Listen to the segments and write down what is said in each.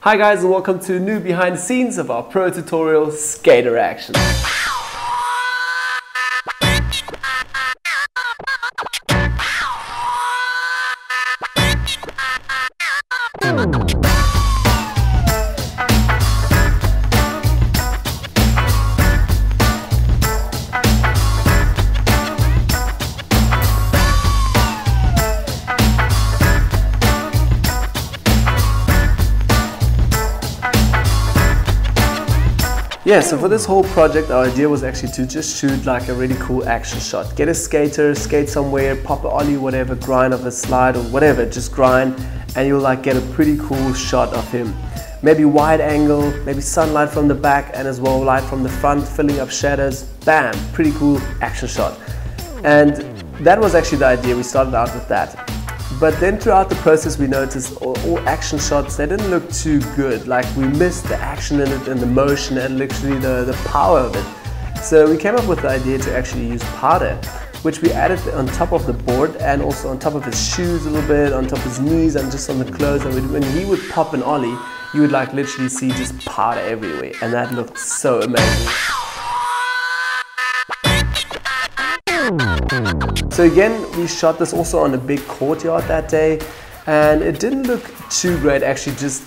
Hi guys, and welcome to a new behind the scenes of our pro tutorial skater action. Yeah, so for this whole project, our idea was actually to just shoot like a really cool action shot. Get a skater, skate somewhere, pop a ollie, whatever, grind of a slide or whatever, just grind, and you'll like get a pretty cool shot of him. Maybe wide angle, maybe sunlight from the back and as well light from the front, filling up shadows. Bam, pretty cool action shot. And that was actually the idea. We started out with that. But then throughout the process we noticed all action shots, they didn't look too good. Like we missed the action in it and the motion and literally the power of it. So we came up with the idea to actually use powder, which we added on top of the board and also on top of his shoes a little bit, on top of his knees and just on the clothes. And when he would pop an ollie, you would like literally see just powder everywhere, and that looked so amazing. So again, we shot this also on a big courtyard that day, and it didn't look too great actually just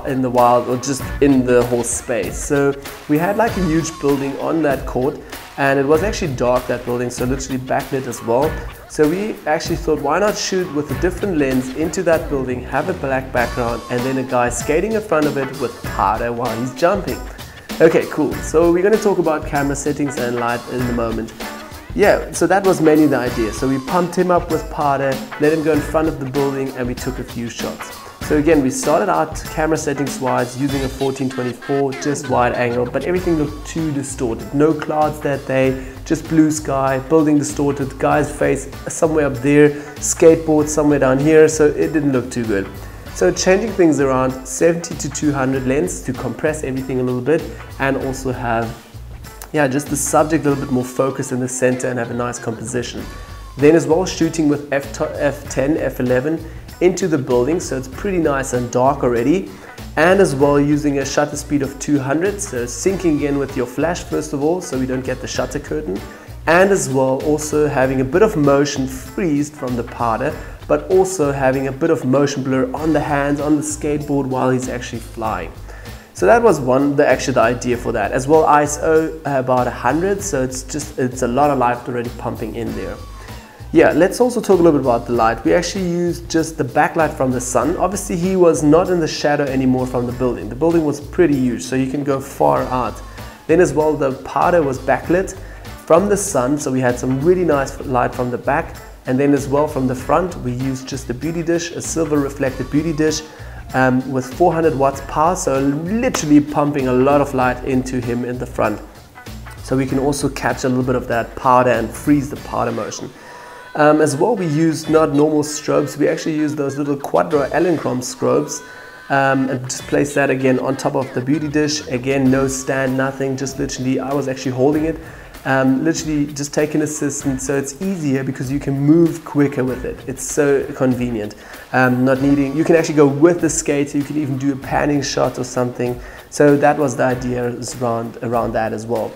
in the wild or just in the whole space. So we had like a huge building on that court, and it was actually dark, that building, so literally backlit as well. So we actually thought, why not shoot with a different lens into that building, have a black background, and then a guy skating in front of it with powder while he's jumping. Okay, cool. So we're going to talk about camera settings and light in a moment. Yeah, so that was mainly the idea. So we pumped him up with powder, let him go in front of the building, and we took a few shots. So again, we started out camera settings wise using a 1424, just wide angle, but everything looked too distorted. No clouds that day, just blue sky, building distorted, guy's face somewhere up there, skateboard somewhere down here, so it didn't look too good. So changing things around, 70 to 200 lens to compress everything a little bit and also have just the subject a little bit more focused in the center and have a nice composition. Then as well shooting with f10, f11 into the building, so it's pretty nice and dark already. And as well using a shutter speed of 200, so syncing in with your flash first of all, so we don't get the shutter curtain. And as well also having a bit of motion freezed from the powder, but also having a bit of motion blur on the hands, on the skateboard while he's actually flying. So that was the idea for that. As well, ISO about 100, so it's a lot of light already pumping in there. Yeah, let's also talk a little bit about the light. We actually used just the backlight from the sun. Obviously he was not in the shadow anymore from the building. The building was pretty huge, so you can go far out. Then as well the powder was backlit from the sun, so we had some really nice light from the back. And then as well from the front we used just a beauty dish, a silver reflected beauty dish, with 400 watts power, so literally pumping a lot of light into him in the front. So we can also capture a little bit of that powder and freeze the powder motion. As well, we used not normal strobes, we actually used those little quadro Allen-Chrome strobes, and just place that again on top of the beauty dish. Again, no stand, nothing, just literally I was actually holding it. Literally just take an assistant, so it's easier because you can move quicker with it. It's so convenient. Not needing, you can actually go with the skater, you can even do a panning shot or something. So that was the idea around that as well.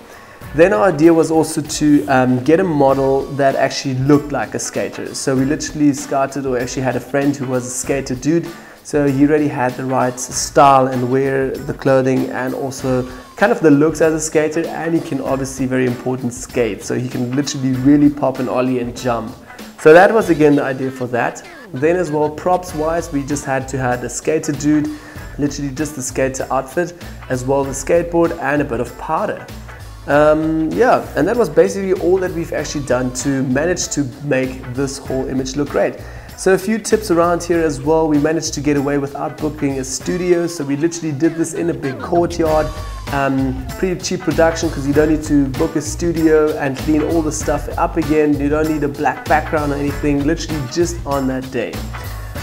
Then our idea was also to get a model that actually looked like a skater. So we literally scouted, or actually had a friend who was a skater dude. So he already had the right style and wear the clothing and also kind of the looks as a skater, and he can obviously, very important, skate. So he can literally really pop an ollie and jump. So that was again the idea for that. Then as well, props wise, we just had to have a skater dude, literally just the skater outfit, as well as the skateboard and a bit of powder. Yeah, and that was basically all that we've actually done to manage to make this whole image look great. So a few tips around here as well. We managed to get away without booking a studio, so we literally did this in a big courtyard. Pretty cheap production because you don't need to book a studio and clean all the stuff up again. You don't need a black background or anything, literally just on that day.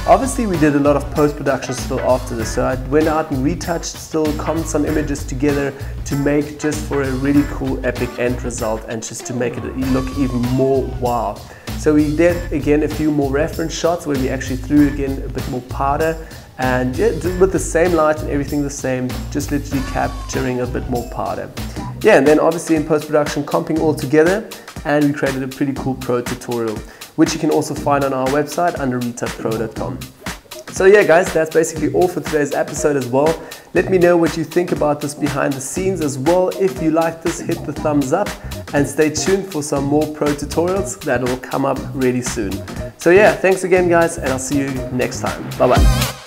Obviously we did a lot of post-production still after this, so I went out and retouched, still combed some images together to make just for a really cool epic end result and just to make it look even more wow. So we did again a few more reference shots where we actually threw again a bit more powder, and yeah, with the same light and everything the same, just literally capturing a bit more powder. Yeah, and then obviously in post-production comping all together, and we created a pretty cool pro tutorial, which you can also find on our website under retutpro.com. So yeah guys, that's basically all for today's episode as well. Let me know what you think about this behind the scenes as well. If you like this, hit the thumbs up and stay tuned for some more pro tutorials that will come up really soon. So yeah, thanks again guys, and I'll see you next time. Bye bye.